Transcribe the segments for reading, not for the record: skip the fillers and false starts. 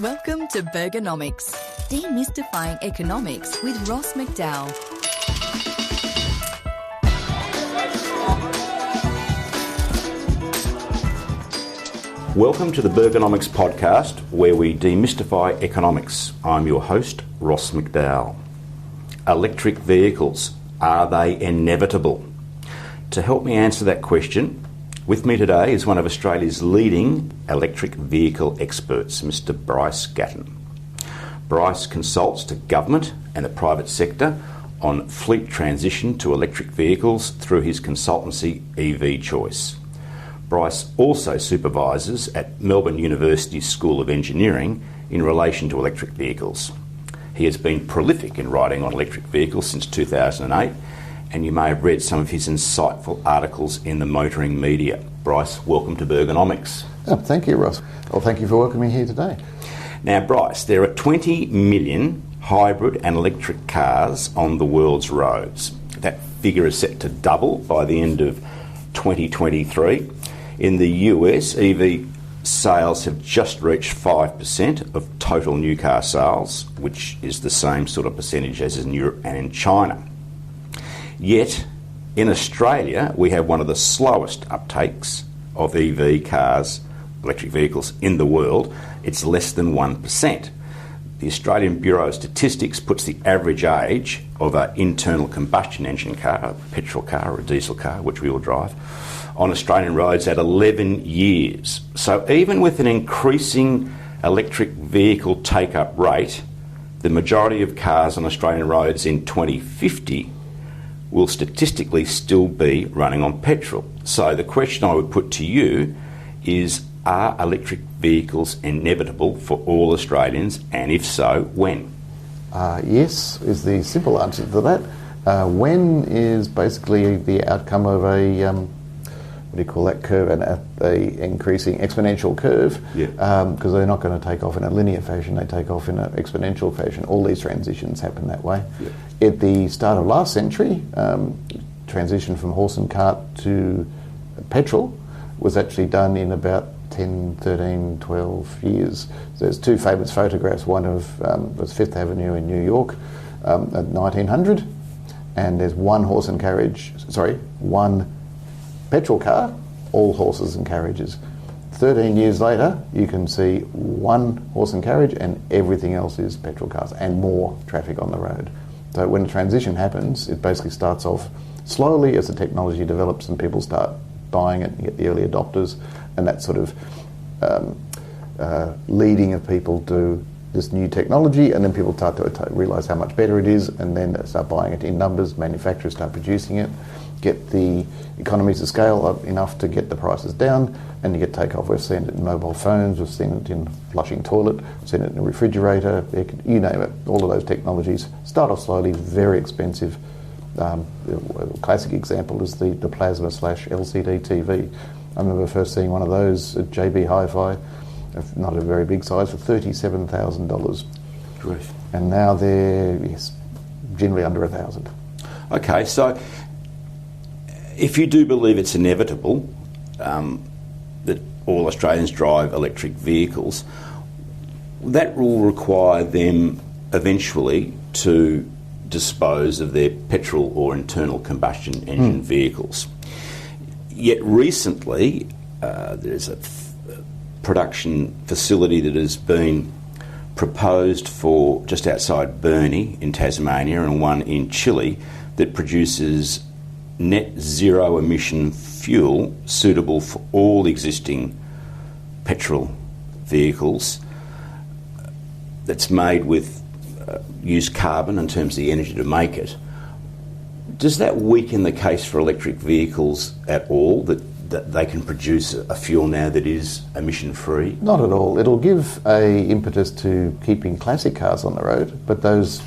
Welcome to Burgernomics, demystifying economics with Ross MacDowell. Welcome to the Burgernomics podcast, where we demystify economics. I'm your host, Ross MacDowell. Electric vehicles, are they inevitable? To help me answer that question, with me today is one of Australia's leading electric vehicle experts, Mr. Bryce Gaton. Bryce consults to government and the private sector on fleet transition to electric vehicles through his consultancy EV Choice. Bryce also supervises at Melbourne University's School of Engineering in relation to electric vehicles. He has been prolific in writing on electric vehicles since 2008, and you may have read some of his insightful articles in the motoring media. Bryce, welcome to Burgernomics. Oh, thank you, Ross. Well, thank you for welcoming me here today. Now, Bryce, there are 20 million hybrid and electric cars on the world's roads. That figure is set to double by the end of 2023. In the US, EV sales have just reached 5% of total new car sales, which is the same sort of percentage as in Europe and in China. Yet, in Australia, we have one of the slowest uptakes of EV cars, electric vehicles, in the world. It's less than 1%. The Australian Bureau of Statistics puts the average age of an internal combustion engine car, a petrol car or a diesel car, which we all drive, on Australian roads at 11 years. So even with an increasing electric vehicle take-up rate, the majority of cars on Australian roads in 2050 will statistically still be running on petrol. So the question I would put to you is, are electric vehicles inevitable for all Australians, and if so, when? Yes, is the simple answer to that. When is basically the outcome of a, what do you call that curve, a increasing exponential curve, because they're not going to take off in a linear fashion, they take off in an exponential fashion. All these transitions happen that way. At the start of last century, transition from horse and cart to petrol was actually done in about 10, 13, 12 years. There's two famous photographs. One of was Fifth Avenue in New York at 1900, and there's one petrol car, all horses and carriages. 13 years later, you can see one horse and carriage and everything else is petrol cars and more traffic on the road. So when the transition happens, it basically starts off slowly as the technology develops and people start buying it. You get the early adopters and that sort of leading of people to this new technology, and then people start to realise how much better it is, and then they start buying it in numbers, manufacturers start producing it, get the economies of scale up enough to get the prices down, and you get takeoff. We've seen it in mobile phones, we've seen it in flushing toilet, we've seen it in a refrigerator, you name it. All of those technologies start off slowly, very expensive. A classic example is the plasma/LCD TV. I remember first seeing one of those at JB Hi-Fi, not a very big size, for $37,000. Grief. And now they're generally under $1,000. Okay, so if you do believe it's inevitable that all Australians drive electric vehicles, that will require them eventually to dispose of their petrol or internal combustion engine vehicles. Yet recently, there's a production facility that has been proposed for just outside Burnie in Tasmania and one in Chile that produces net zero emission fuel suitable for all existing petrol vehicles, that's made with used carbon in terms of the energy to make it. Does that weaken the case for electric vehicles at all, that they can produce a fuel now that is emission free? Not at all. It'll give a impetus to keeping classic cars on the road, but those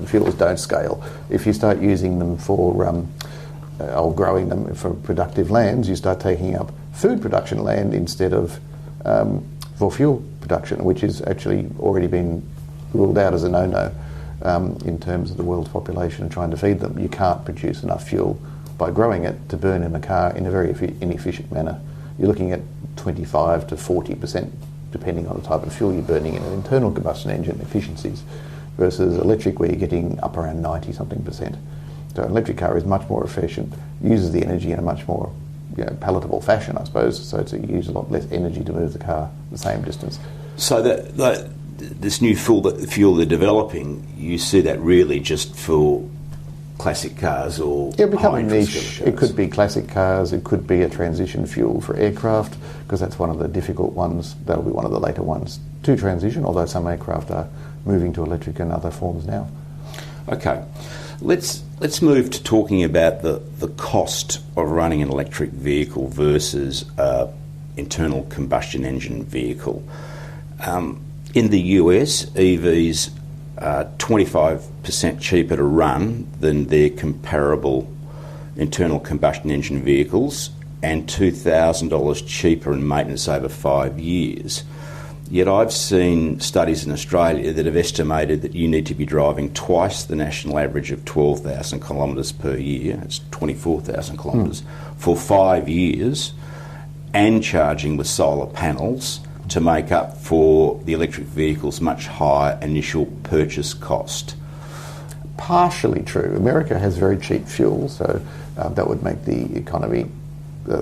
fuels don't scale. If you start using them for growing them for productive lands, you start taking up food production land instead of for fuel production, which is actually already been ruled out as a no-no in terms of the world's population and trying to feed them. You can't produce enough fuel by growing it to burn in a car in a very inefficient manner. You're looking at 25 to 40% depending on the type of fuel you're burning in an internal combustion engine, efficiencies, versus electric where you're getting up around 90-something%. So an electric car is much more efficient, uses the energy in a much more palatable fashion, I suppose, so you use a lot less energy to move the car the same distance. So this new fuel they're developing, you see that really just for classic cars or becoming niche. It could be classic cars, it could be a transition fuel for aircraft, because that's one of the difficult ones. That'll be one of the later ones to transition, although some aircraft are moving to electric in other forms now. Okay, let's move to talking about the cost of running an electric vehicle versus internal combustion engine vehicle. In the US, EVs are 25% cheaper to run than their comparable internal combustion engine vehicles, and $2,000 cheaper in maintenance over 5 years. Yet I've seen studies in Australia that have estimated that you need to be driving twice the national average of 12,000 kilometres per year, that's 24,000 kilometres, for 5 years, and charging with solar panels to make up for the electric vehicle's much higher initial purchase cost. Partially true. America has very cheap fuel, so that would make the economy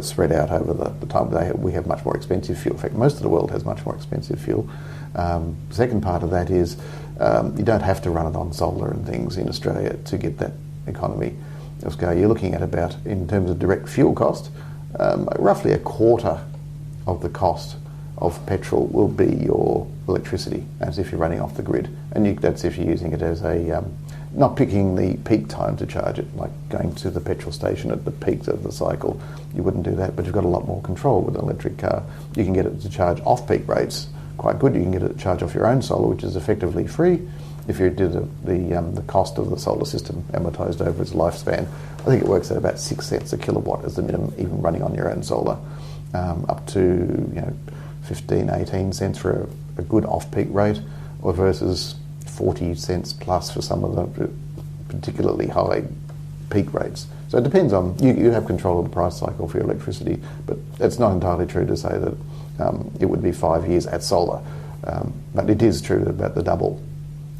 spread out over the time. We have much more expensive fuel. In fact, most of the world has much more expensive fuel. The second part of that is you don't have to run it on solar and things in Australia to get that economy of scale. You're looking at about, in terms of direct fuel cost, roughly a quarter of the cost of petrol will be your electricity, as if you're running off the grid. And that's if you're using it as not picking the peak time to charge it, like going to the petrol station at the peak of the cycle. You wouldn't do that, but you've got a lot more control with an electric car. You can get it to charge off-peak rates quite good. You can get it to charge off your own solar, which is effectively free if you did the cost of the solar system amortised over its lifespan. I think it works at about 6 cents a kilowatt as the minimum, even running on your own solar, up to 15, 18 cents for a good off-peak rate, or versus 40 cents plus for some of the particularly high peak rates. So it depends on, you have control of the price cycle for your electricity, but it's not entirely true to say that it would be 5 years at solar. But it is true about the double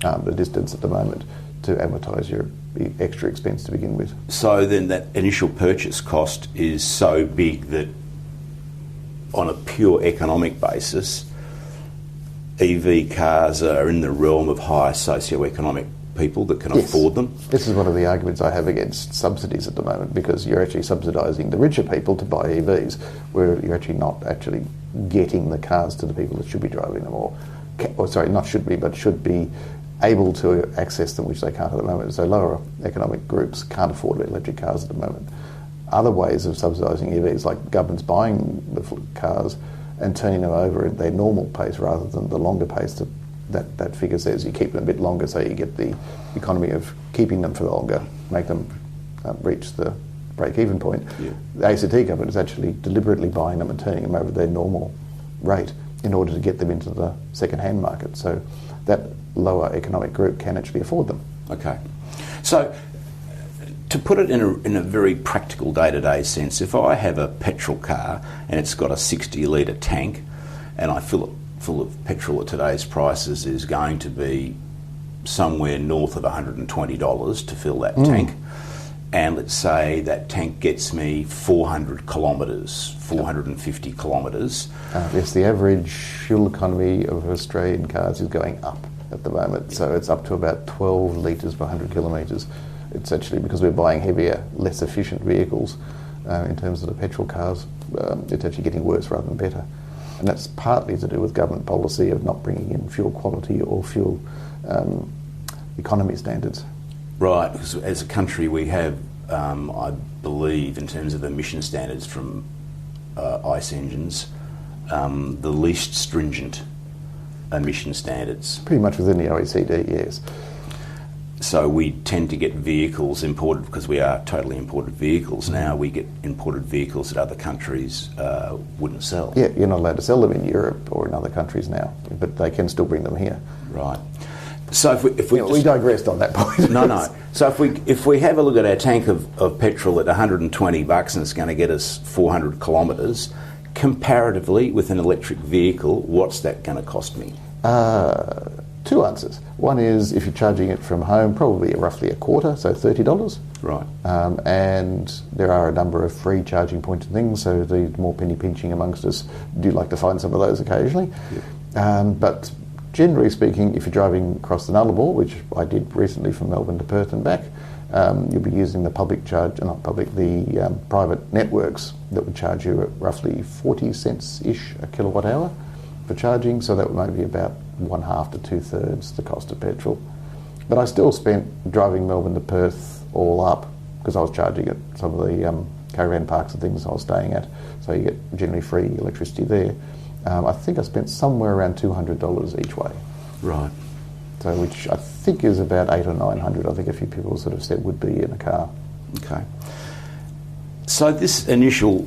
the distance at the moment to amortise your extra expense to begin with. So then that initial purchase cost is so big that on a pure economic basis, EV cars are in the realm of high socio-economic people that can afford them. This is one of the arguments I have against subsidies at the moment, because you're actually subsidising the richer people to buy EVs, where you're actually not actually getting the cars to the people that should be driving them, or sorry, not should be, but should be able to access them, which they can't at the moment. So lower economic groups can't afford electric cars at the moment. Other ways of subsidising EVs, like governments buying the cars and turning them over at their normal pace rather than the longer pace that figure says you keep them a bit longer, so you get the economy of keeping them for longer, make them reach the break-even point. Yeah. The ACT government is actually deliberately buying them and turning them over their normal rate in order to get them into the second-hand market. So that lower economic group can actually afford them. Okay. So to put it in a very practical day-to-day sense, if I have a petrol car and it's got a 60-litre tank and I fill it full of petrol at today's prices is going to be somewhere north of $120 to fill that tank, and let's say that tank gets me 400 kilometres, 450 kilometres. Yes, the average fuel economy of Australian cars is going up at the moment, so it's up to about 12 litres per 100 kilometres. It's actually because we're buying heavier, less efficient vehicles in terms of the petrol cars. It's actually getting worse rather than better. And that's partly to do with government policy of not bringing in fuel quality or fuel economy standards. Right, because as a country we have, I believe, in terms of emission standards from ICE engines, the least stringent emission standards. Pretty much within the OECD, yes. So we tend to get vehicles imported, because we are totally imported vehicles now. We get imported vehicles that other countries wouldn't sell. Yeah, you're not allowed to sell them in Europe or in other countries now, but they can still bring them here. Right. So if we digressed on that point. No. So if we have a look at our tank of petrol at $120 and it's going to get us 400 kilometres, Comparatively, with an electric vehicle, what's that going to cost me? Two answers. One is if you're charging it from home, probably roughly a quarter, so $30. Right. And there are a number of free charging points and things, so the more penny pinching amongst us do like to find some of those occasionally. Yep. But generally speaking, if you're driving across the Nullarbor, which I did recently from Melbourne to Perth and back, you'll be using the private networks that would charge you at roughly 40 cents-ish a kilowatt hour for charging, so that would maybe about 1/2 to 2/3 the cost of petrol. But I still spent driving Melbourne to Perth all up, because I was charging at some of the caravan parks and things I was staying at, so you get generally free electricity there. I think I spent somewhere around $200 each way. Right. So which I think is about $800 or $900, I think a few people sort of said would be in a car. Okay. So this initial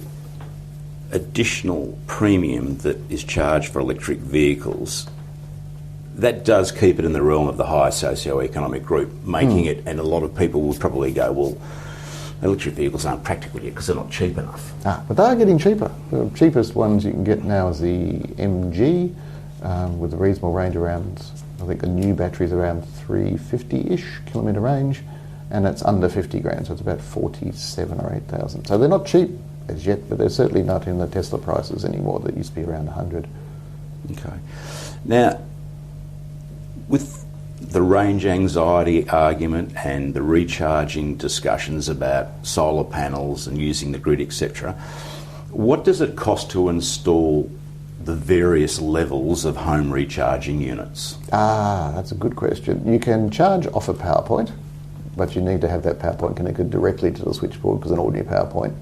additional premium that is charged for electric vehicles, that does keep it in the realm of the higher socio-economic group, making it, and a lot of people would probably go, well, electric vehicles aren't practical yet because they're not cheap enough. But they are getting cheaper. The cheapest ones you can get now is the MG, with a reasonable range around, I think the new battery's around 350-ish kilometre range, and it's under 50 grand, so it's about 47 or 8,000. So they're not cheap as yet, but they're certainly not in the Tesla prices anymore that used to be around 100. Okay. Now, with the range anxiety argument and the recharging discussions about solar panels and using the grid, etc., what does it cost to install the various levels of home recharging units? That's a good question. You can charge off a PowerPoint, but you need to have that PowerPoint connected directly to the switchboard, because an ordinary PowerPoint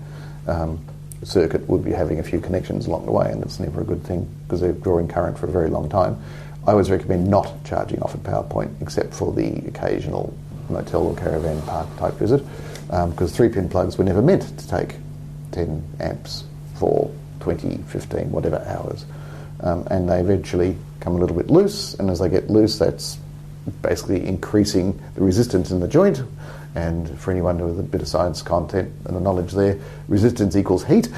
circuit would be having a few connections along the way, and it's never a good thing because they're drawing current for a very long time. I always recommend not charging off a PowerPoint except for the occasional motel or caravan park type visit, because 3-pin plugs were never meant to take 10 amps for 20, 15, whatever hours. And they eventually come a little bit loose, and as they get loose, that's basically increasing the resistance in the joint. And for anyone with a bit of science content and the knowledge there, resistance equals heat.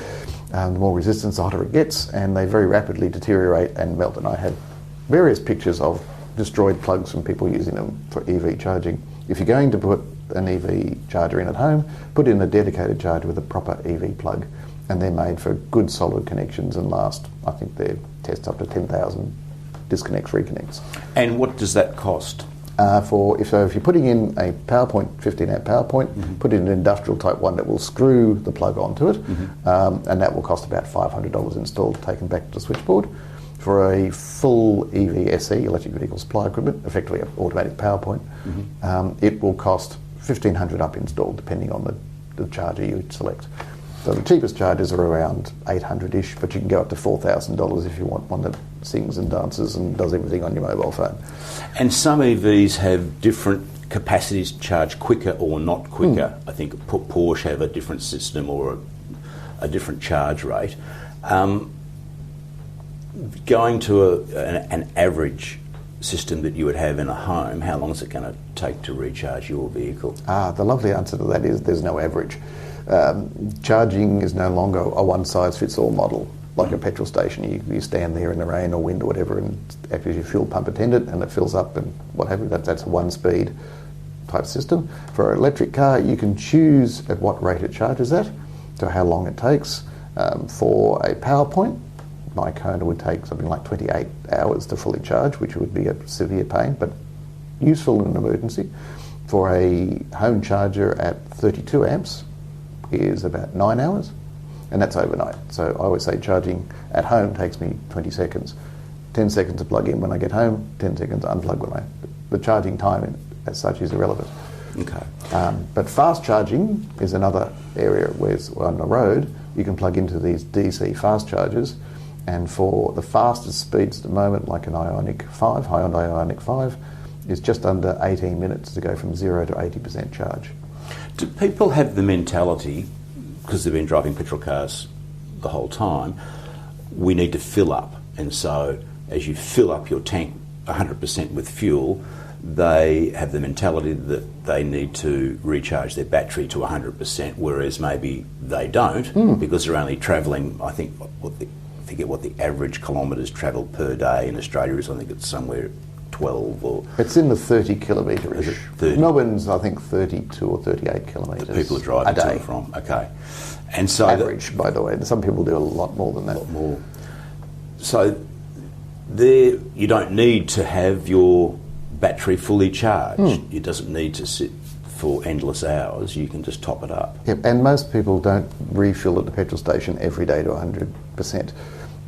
The more resistance, the hotter it gets, and they very rapidly deteriorate and melt. And I had various pictures of destroyed plugs from people using them for EV charging. If you're going to put an EV charger in at home, put in a dedicated charger with a proper EV plug, and they're made for good solid connections and last, I think they test up to 10,000 disconnects, reconnects. And what does that cost? If you're putting in a PowerPoint, 15 amp PowerPoint, put in an industrial type one that will screw the plug onto it, and that will cost about $500 installed, taken back to the switchboard. For a full EV SE, electric vehicle supply equipment, effectively an automatic PowerPoint, it will cost $1,500 up installed, depending on the charger you select. So the cheapest chargers are around $800-ish, but you can go up to $4,000 if you want one that sings and dances and does everything on your mobile phone. And some EVs have different capacities to charge quicker or not quicker. I think Porsche have a different system or a different charge rate. Going to an average system that you would have in a home, how long is it going to take to recharge your vehicle? The lovely answer to that is there's no average. Charging is no longer a one-size-fits-all model, like a petrol station. You stand there in the rain or wind or whatever and act as your fuel pump attendant, and it fills up and what have you. That's a one-speed type system. For an electric car, you can choose at what rate it charges at, to how long it takes. For a PowerPoint, my Kona would take something like 28 hours to fully charge, which would be a severe pain, but useful in an emergency. For a home charger at 32 amps is about 9 hours, and that's overnight. So I always say charging at home takes me 20 seconds. 10 seconds to plug in when I get home, 10 seconds to unplug when the charging time as such is irrelevant. Okay. But fast charging is another area where on the road you can plug into these DC fast chargers, and for the fastest speeds at the moment, like an Ioniq 5, Hyundai Ioniq 5, is just under 18 minutes to go from 0 to 80% charge. Do people have the mentality, because they've been driving petrol cars the whole time, we need to fill up, and so as you fill up your tank 100% with fuel, they have the mentality that they need to recharge their battery to 100%, whereas maybe they don't because they're only travelling, I think, forget what the average kilometres travelled per day in Australia is. I think it's somewhere 12 or... It's in the 30 kilometre-ish. 30. Melbourne's, I think, 32 or 38 kilometres People are driving a day. to and from. Okay. And so... Average, by the way. Some people do a lot more than that. A lot more. So there, you don't need to have your battery fully charged. It doesn't need to sit for endless hours. You can just top it up. Yep, and most people don't refill at the petrol station every day to 100%.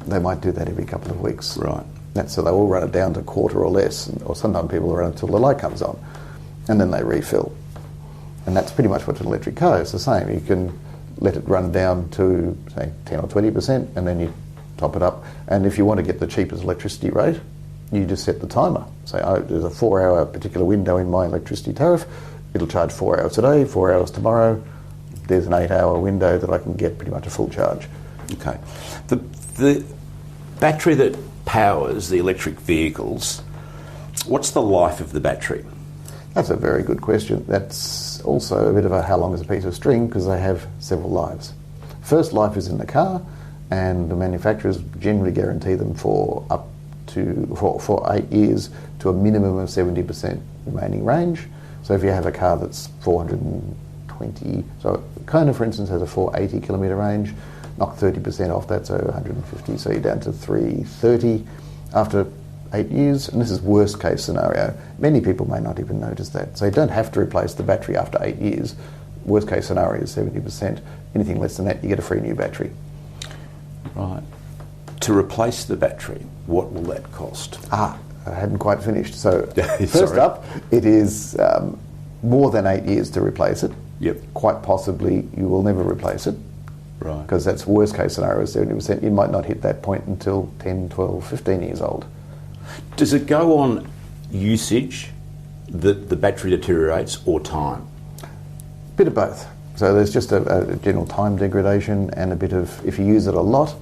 They might do that every couple of weeks. Right. So they will run it down to a quarter or less, or sometimes people run it until the light comes on, and then they refill. And that's pretty much what an electric car is the same. You can let it run down to, say, 10 or 20%, and then you top it up. And if you want to get the cheapest electricity rate, you just set the timer. Say, oh, there's a 4-hour particular window in my electricity tariff. It'll charge 4 hours today, 4 hours tomorrow. There's an 8-hour window that I can get pretty much a full charge. Okay. The battery that powers the electric vehicles, what's the life of the battery? That's a very good question. That's also a bit of a how long is a piece of string, because they have several lives. First life is in the car, and the manufacturers generally guarantee them for 8 years to a minimum of 70% remaining range. So if you have a car that's 420, so Kona, for instance, has a 480 kilometre range, knock 30% off that, so 150, so you're down to 330 after 8 years, and this is worst case scenario. Many people may not even notice that. So you don't have to replace the battery after 8 years. Worst case scenario is 70%. Anything less than that, you get a free new battery. Right. To replace the battery, what will that cost? I hadn't quite finished. So first up, it is more than 8 years to replace it. Yep. Quite possibly you will never replace it. Right. Because that's worst case scenario is 70%. You might not hit that point until 10, 12, 15 years old. Does it go on usage that the battery deteriorates, or time? Bit of both. So there's just a general time degradation and a bit of, if you use it a lot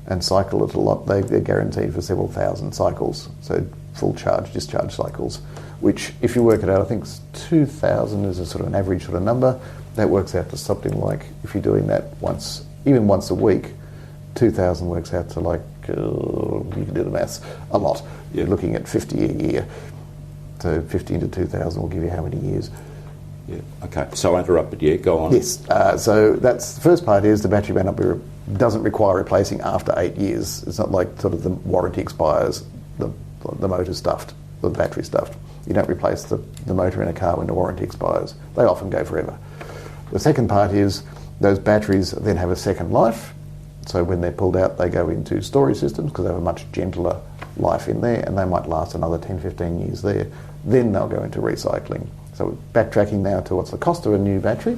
and cycle it a lot, they're guaranteed for several thousand cycles. So full charge, discharge cycles, which if you work it out, I think 2,000 is a sort of an average sort of number. That works out to something like, if you're doing that even once a week, 2,000 works out to like, you can do the maths, a lot. You're looking at 50 a year. So 50 into 2,000 will give you how many years? Yeah. Okay. So I interrupted you. Go on. Yes. So that's the first part is the battery may not be doesn't require replacing after 8 years. It's not like sort of the warranty expires, the motor's stuffed, the battery stuffed. You don't replace the motor in a car when the warranty expires. They often go forever. The second part is those batteries then have a second life. So when they're pulled out, they go into storage systems because they have a much gentler life in there, and they might last another 10, 15 years there. Then they'll go into recycling. So backtracking now to what's the cost of a new battery.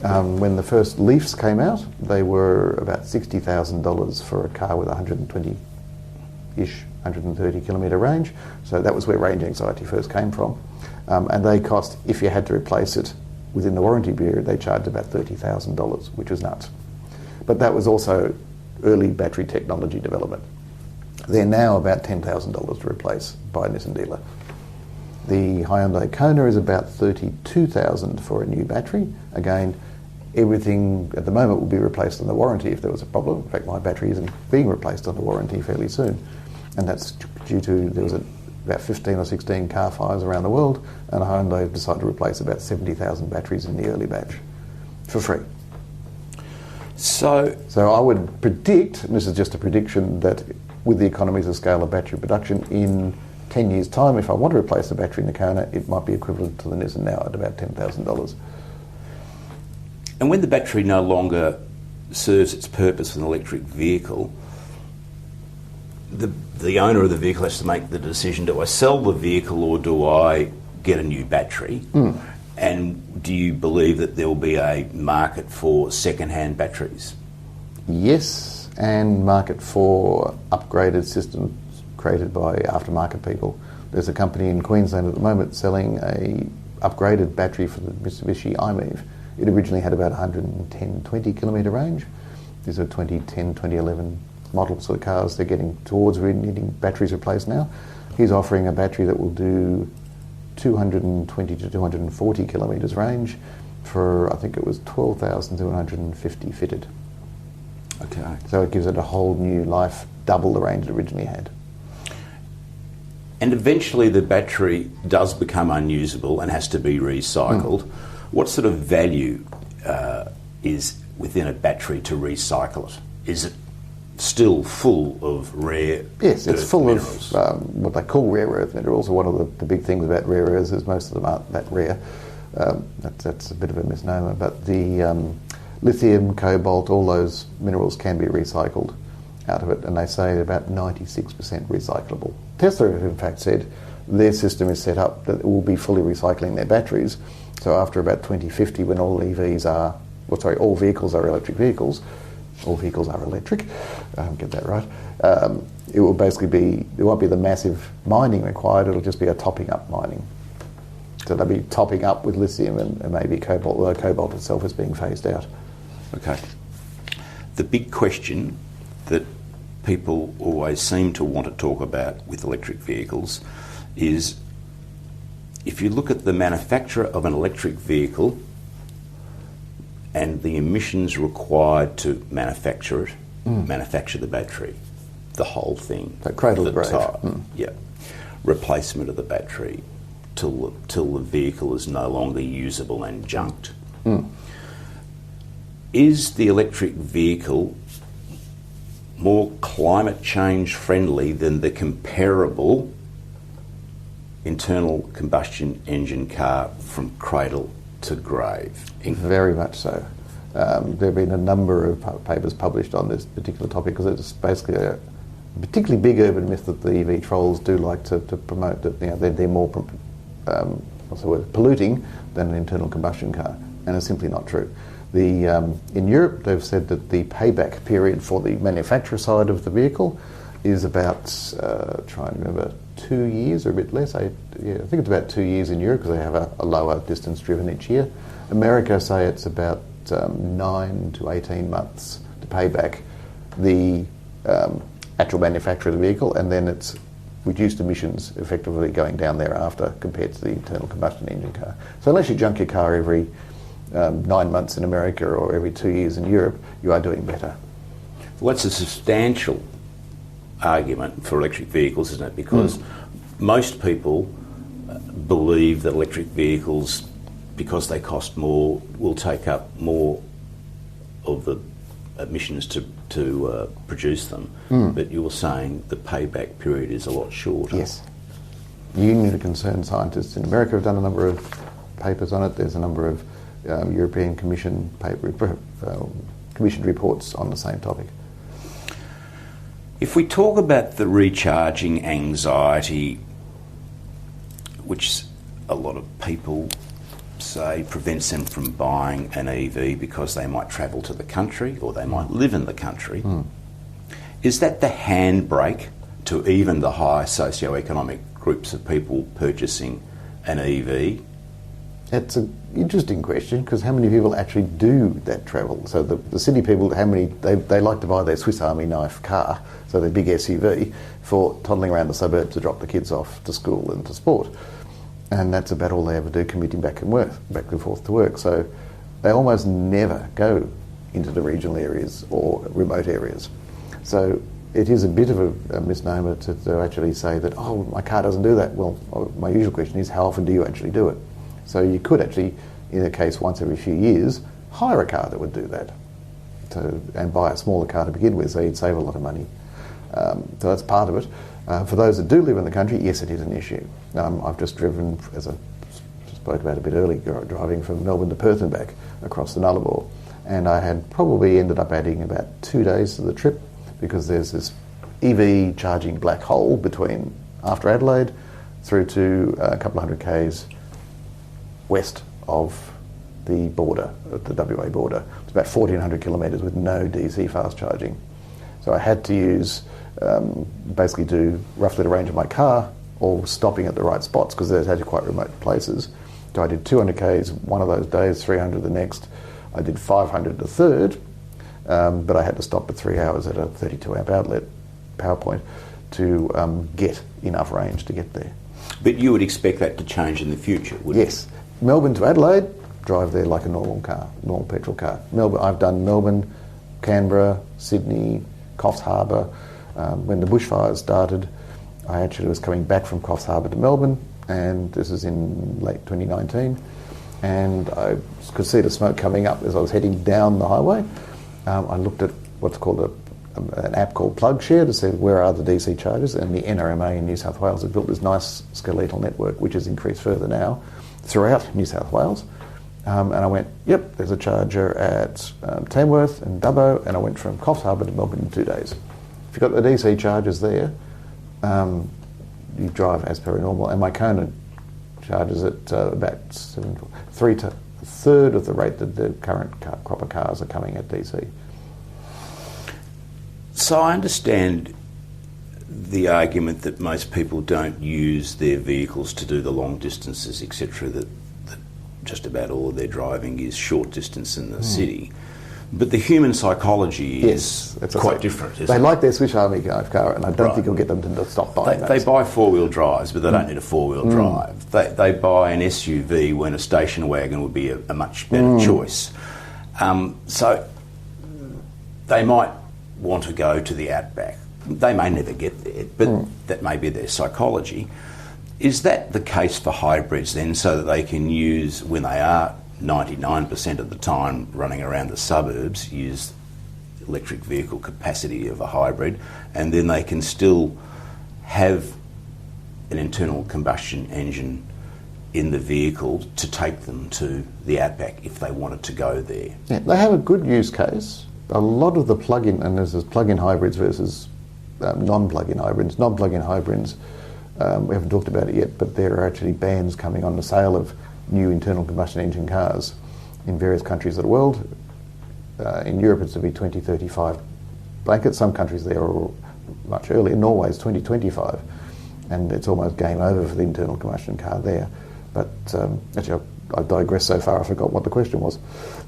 When the first Leafs came out, they were about $60,000 for a car with 120-ish, 130 kilometre range. So that was where range anxiety first came from. And they cost, if you had to replace it within the warranty period, they charged about $30,000, which was nuts. But that was also early battery technology development. They're now about $10,000 to replace by a Nissan dealer. The Hyundai Kona is about $32,000 for a new battery. Again, everything at the moment will be replaced on the warranty if there was a problem. In fact, my battery isn't being replaced on the warranty fairly soon. And that's due to, there was about 15 or 16 car fires around the world, and Hyundai decided to replace about 70,000 batteries in the early batch for free. So I would predict, and this is just a prediction, that with the economies of scale of battery production, in 10 years' time, if I want to replace the battery in the Kona, it might be equivalent to the Nissan now at about $10,000. And when the battery no longer serves its purpose for an electric vehicle, the owner of the vehicle has to make the decision, do I sell the vehicle or do I get a new battery? And do you believe that there will be a market for second-hand batteries? Yes, and market for upgraded systems created by aftermarket people. There's a company in Queensland at the moment selling a upgraded battery for the Mitsubishi i-MiEV. It originally had about 110, 20 kilometre range. These are 2010, 2011 models of the cars. They're getting towards needing batteries replaced now. He's offering a battery that will do 220 to 240 kilometres range for, I think it was 12,250 fitted. Okay. So it gives it a whole new life, double the range it originally had. And eventually the battery does become unusable and has to be recycled. What sort of value is within a battery to recycle it? Is it still full of rare Yes, it's full minerals? of what they call rare earth minerals. One of the big things about rare earths is most of them aren't that rare. That's a bit of a misnomer. But the lithium, cobalt, all those minerals can be recycled out of it, and they say about 96% recyclable. Tesla have in fact said their system is set up that it will be fully recycling their batteries. So after about 2050, when all all vehicles are electric vehicles, all vehicles are electric, get that right, it will basically be, there won't be the massive mining required, it'll just be a topping up mining. So they'll be topping up with lithium and maybe cobalt, although cobalt itself is being phased out. Okay. The big question that people always seem to want to talk about with electric vehicles is, if you look at the manufacture of an electric vehicle and the emissions required to manufacture it, manufacture the battery, the whole thing, So cradle to the grave. type, replacement of the battery till the vehicle is no longer usable and junked. Is the electric vehicle more climate change friendly than the comparable internal combustion engine car from cradle to grave? Very much so. There have been a number of papers published on this particular topic because it's basically a particularly big urban myth that the EV trolls do like to promote, that they're more polluting than an internal combustion car, and it's simply not true. In Europe, they've said that the payback period for the manufacturer side of the vehicle is about, try and remember, 2 years or a bit less. I think it's about 2 years in Europe because they have a lower distance driven each year. America say it's about 9 to 18 months to pay back the actual manufacture of the vehicle, and then it's reduced emissions effectively going down thereafter compared to the internal combustion engine car. So unless you junk your car every 9 months in America or every 2 years in Europe, you are doing better. Well, that's a substantial argument for electric vehicles, isn't it? Because most people believe that electric vehicles, because they cost more, will take up more of the emissions to produce them. But you were saying the payback period is a lot shorter. Yes. The Union of Concerned Scientists in America have done a number of papers on it. There's a number of European Commission commissioned reports on the same topic. If we talk about the recharging anxiety, which a lot of people say prevents them from buying an EV because they might travel to the country or they might live in the country, is that the handbrake to even the high socio-economic groups of people purchasing an EV? It's an interesting question because how many people actually do that travel? So the city people, how many, they like to buy their Swiss Army knife car, so their big SUV, for toddling around the suburbs to drop the kids off to school and to sport. And that's about all they ever do, commuting back and forth to work. So they almost never go into the regional areas or remote areas. So it is a bit of a misnomer to actually say that, oh, my car doesn't do that. Well, my usual question is, how often do you actually do it? So you could actually, in a case once every few years, hire a car that would do that, and buy a smaller car to begin with, so you'd save a lot of money. So that's part of it. For those that do live in the country, yes, it is an issue. I've just driven, as I spoke about a bit earlier, driving from Melbourne to Perth and back across the Nullarbor, and I had probably ended up adding about 2 days to the trip because there's this EV charging black hole between after Adelaide through to a couple of hundred k's west of the border, the WA border. It's about 1,400 kilometres with no DC fast charging. So I had to use, basically do roughly the range of my car or stopping at the right spots because they're actually quite remote places. So I did 200 k's one of those days, 300 the next. I did 500 the third, but I had to stop for 3 hours at a 32 amp outlet, power point, to get enough range to get there. But you would expect that to change in the future, wouldn't Yes. Melbourne to Adelaide, drive there like a normal car, normal petrol car. Melbourne, I've done Melbourne, Canberra, Sydney, Coffs Harbour. When the bushfires started, I actually was coming back from Coffs Harbour to Melbourne, and this is in late 2019, and I could see the smoke coming up as I was heading down the highway. I looked at what's called an app called PlugShare to see where are the DC chargers, and the NRMA in New South Wales has built this nice skeletal network which has increased further now throughout New South Wales. And I went, yep, there's a charger at Tamworth and Dubbo, and I went from Coffs Harbour to Melbourne in 2 days. If you've got the DC chargers there, you drive as per normal, and my Kona charges at about a third of the rate that the current crop of cars are coming at DC. So I understand the argument that most people don't use their vehicles to do the long distances, etc., that just about all of their driving is short distance in the city. But the human psychology is quite different, isn't it? They like their Swiss Army car, and I don't think you'll get them to stop buying those. They buy four-wheel drives, but they don't need a four-wheel drive. They buy an SUV when a station wagon would be a much better choice. So they might want to go to the outback. They may never get there, but that may be their psychology. Is that the case for hybrids then, so that they can use, when they are 99% of the time running around the suburbs, use electric vehicle capacity of a hybrid, and then they can still have an internal combustion engine in the vehicle to take them to the outback if they wanted to go there? Yeah, they have a good use case. A lot of the plug-in, and there's plug-in hybrids versus non-plug-in hybrids. Non-plug-in hybrids, we haven't talked about it yet, but there are actually bans coming on the sale of new internal combustion engine cars in various countries of the world. In Europe it's to be 2035 blanket. Some countries there are much earlier. Norway's 2025, and it's almost game over for the internal combustion car there. But actually I digressed so far I forgot what the question was.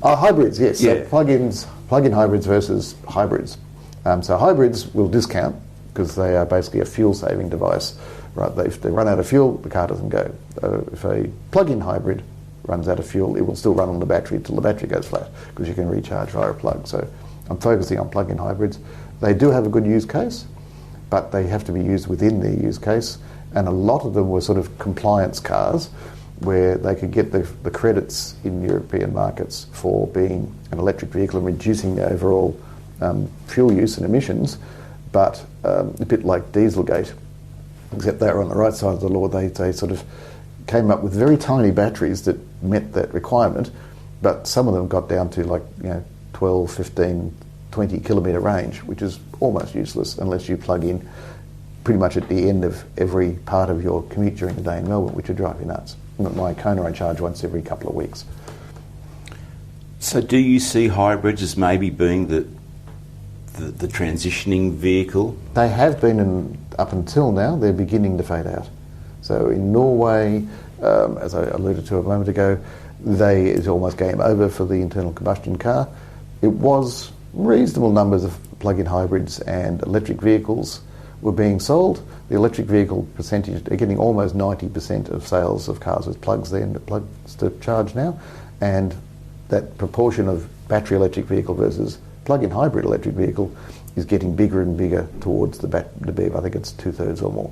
Hybrids, yes. Yeah. So plug-in hybrids versus hybrids. So hybrids will discount because they are basically a fuel-saving device. Right? If they run out of fuel, the car doesn't go. If a plug-in hybrid runs out of fuel, it will still run on the battery until the battery goes flat because you can recharge via a plug. So I'm focusing on plug-in hybrids. They do have a good use case, but they have to be used within their use case. And a lot of them were sort of compliance cars where they could get the credits in European markets for being an electric vehicle and reducing the overall fuel use and emissions, but a bit like Dieselgate, except they were on the right side of the law. They sort of came up with very tiny batteries that met that requirement, but some of them got down to 12, 15, 20 kilometre range, which is almost useless unless you plug in pretty much at the end of every part of your commute during the day in Melbourne, which would drive you nuts. My Kona I charge once every couple of weeks. So do you see hybrids as maybe being the transitioning vehicle? They have been, up until now, they're beginning to fade out. So in Norway, as I alluded to a moment ago, it's almost game over for the internal combustion car. It was reasonable numbers of plug-in hybrids and electric vehicles were being sold. The electric vehicle percentage, they're getting almost 90% of sales of cars with plugs there and plugs to charge now. And that proportion of battery electric vehicle versus plug-in hybrid electric vehicle is getting bigger and bigger towards the BEV. I think it's 2/3 or more.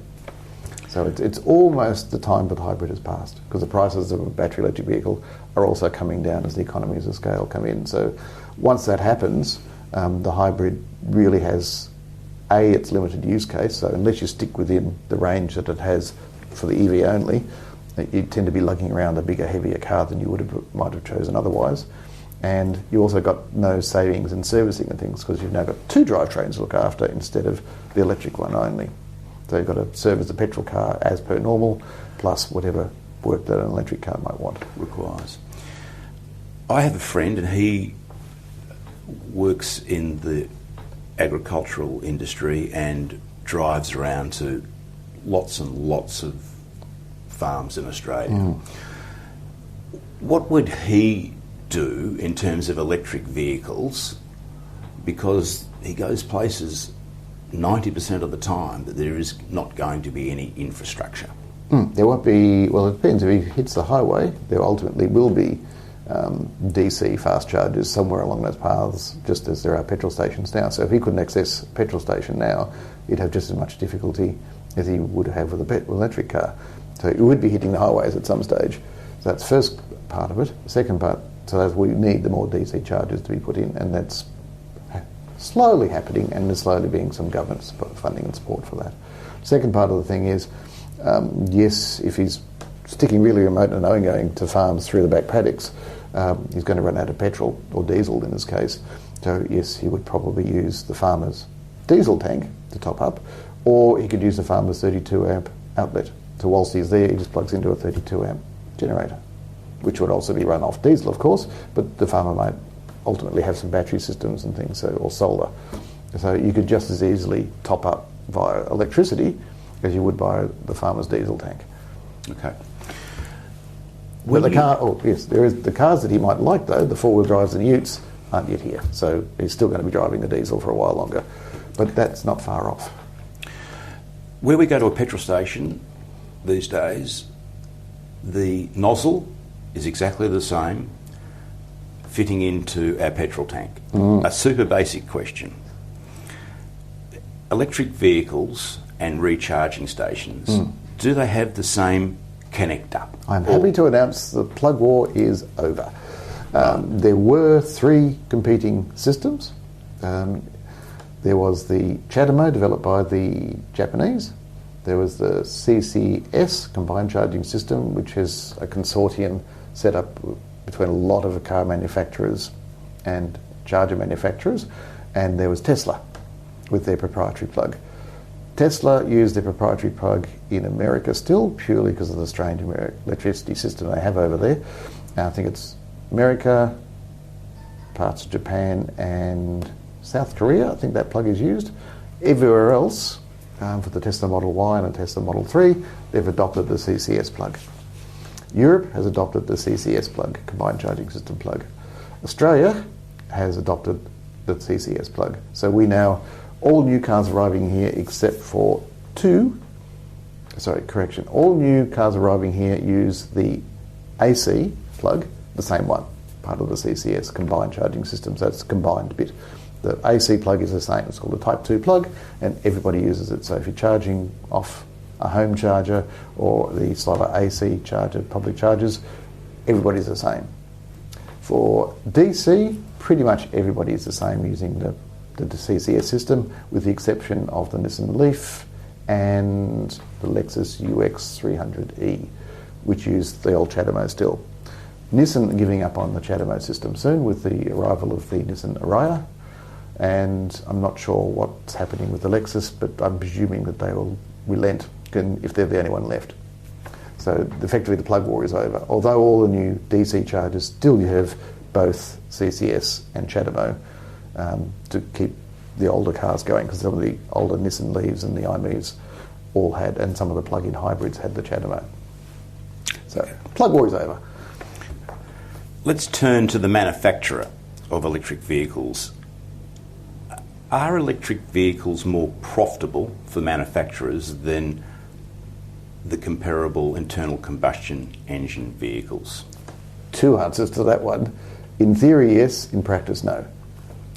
So it's almost the time for the hybrid has passed, because the prices of a battery electric vehicle are also coming down as the economies of scale come in. So once that happens, the hybrid really has its limited use case. So unless you stick within the range that it has for the EV only, you tend to be lugging around a bigger, heavier car than you might have chosen otherwise. And you also got no savings in servicing and things because you've now got two drivetrains to look after instead of the electric one only. So you've got to service the petrol car as per normal, plus whatever work that an electric car might want. Requires. I have a friend and he works in the agricultural industry and drives around to lots and lots of farms in Australia. What would he do in terms of electric vehicles? Because he goes places 90% of the time that there is not going to be any infrastructure. There won't be, well, it depends. If he hits the highway, there ultimately will be DC fast chargers somewhere along those paths, just as there are petrol stations now. So if he couldn't access a petrol station now, he'd have just as much difficulty as he would have with an electric car. So he would be hitting the highways at some stage. So that's the first part of it. The second part, so we need the more DC chargers to be put in, and that's slowly happening, and there's slowly being some government funding and support for that. Second part of the thing is, yes, if he's sticking really remote and going to farms through the back paddocks, he's going to run out of petrol, or diesel in this case. So yes, he would probably use the farmer's diesel tank to top up, or he could use the farmer's 32 amp outlet. So whilst he's there, he just plugs into a 32 amp generator, which would also be run off diesel, of course, but the farmer might ultimately have some battery systems and things, or solar. So you could just as easily top up via electricity as you would by the farmer's diesel tank. Okay. Well, there is the cars that he might like, though, the four-wheel drives and utes, aren't yet here. So he's still going to be driving the diesel for a while longer. But that's not far off. Where we go to a petrol station these days, the nozzle is exactly the same fitting into our petrol tank. A super basic question. Electric vehicles and recharging stations, do they have the same connector? I'm happy to announce the plug war is over. There were three competing systems. There was the CHAdeMO, developed by the Japanese. There was the CCS, Combined Charging System, which is a consortium set up between a lot of car manufacturers and charger manufacturers. And there was Tesla with their proprietary plug. Tesla used their proprietary plug in America still, purely because of the strange electricity system they have over there. I think it's America, parts of Japan and South Korea. I think that plug is used. Everywhere else, for the Tesla Model Y and the Tesla Model 3, they've adopted the CCS plug. Europe has adopted the CCS plug, Combined Charging System plug. Australia has adopted the CCS plug. So we now, all new cars arriving here except for all new cars arriving here use the AC plug, the same one, part of the CCS, Combined Charging System, so that's the combined bit. The AC plug is the same, it's called a Type 2 plug, and everybody uses it. So if you're charging off a home charger or the Sliver AC charger, public chargers, everybody's the same. For DC, pretty much everybody is the same using the CCS system, with the exception of the Nissan Leaf and the Lexus UX 300e, which use the old CHAdeMO still. Nissan giving up on the CHAdeMO system soon with the arrival of the Nissan Ariya, and I'm not sure what's happening with the Lexus, but I'm presuming that they will relent if they're the only one left. So effectively the plug war is over. Although all the new DC chargers still have both CCS and CHAdeMO to keep the older cars going, because some of the older Nissan Leafs and the iMoves all had, and some of the plug-in hybrids had the CHAdeMO. So plug war is over. Let's turn to the manufacturer of electric vehicles. Are electric vehicles more profitable for manufacturers than the comparable internal combustion engine vehicles? Two answers to that one. In theory, yes. In practice, no.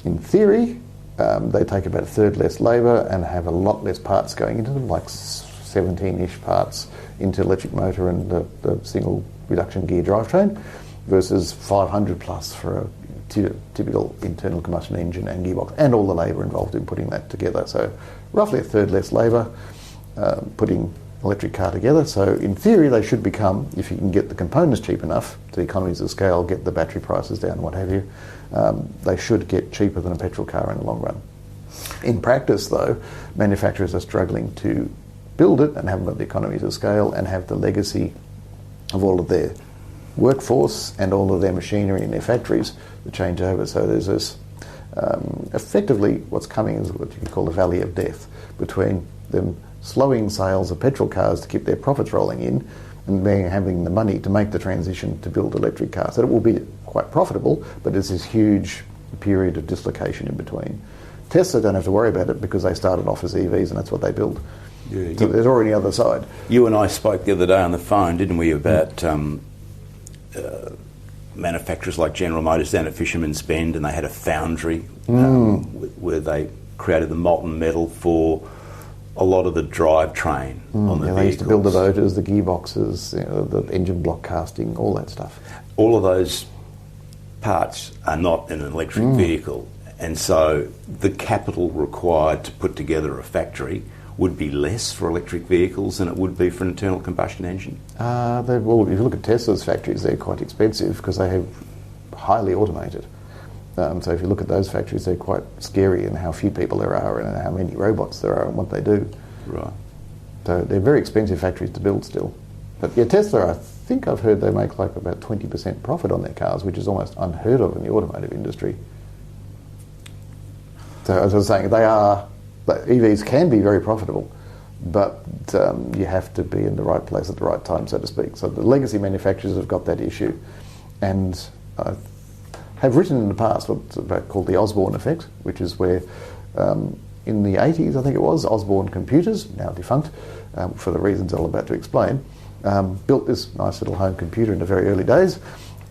In theory, they take about a third less labour and have a lot less parts going into them, like 17-ish parts into electric motor and the single reduction gear drivetrain, versus 500 plus for a typical internal combustion engine and gearbox, and all the labour involved in putting that together. So roughly a third less labour putting electric car together. So in theory they should become, if you can get the components cheap enough, to economies of scale, get the battery prices down, what have you, they should get cheaper than a petrol car in the long run. In practice though, manufacturers are struggling to build it and haven't got the economies of scale and have the legacy of all of their workforce and all of their machinery in their factories to change over. So there's this, effectively what's coming is what you could call the valley of death, between them slowing sales of petrol cars to keep their profits rolling in and having the money to make the transition to build electric cars. So it will be quite profitable, but there's this huge period of dislocation in between. Tesla don't have to worry about it because they started off as EVs and that's what they build. Yeah, So there's already the other side. You and I spoke the other day on the phone, didn't we, about manufacturers like General Motors down at Fisherman's Bend, and they had a foundry where they created the molten metal for a lot of the drivetrain on the vehicles. They used to build the motors, the gearboxes, the engine block casting, all that stuff. All of those parts are not in an electric vehicle, and so the capital required to put together a factory would be less for electric vehicles than it would be for an internal combustion engine? Well, if you look at Tesla's factories, they're quite expensive because they have highly automated. So if you look at those factories, they're quite scary in how few people there are and how many robots there are and what they do. Right. So they're very expensive factories to build still. But yeah, Tesla, I think I've heard they make like about 20% profit on their cars, which is almost unheard of in the automotive industry. So as I was saying, EVs can be very profitable, but you have to be in the right place at the right time, so to speak. So the legacy manufacturers have got that issue, and have written in the past what's called the Osborn Effect, which is where in the 80s, I think it was, Osborn Computers, now defunct, for the reasons I'm about to explain, built this nice little home computer in the very early days,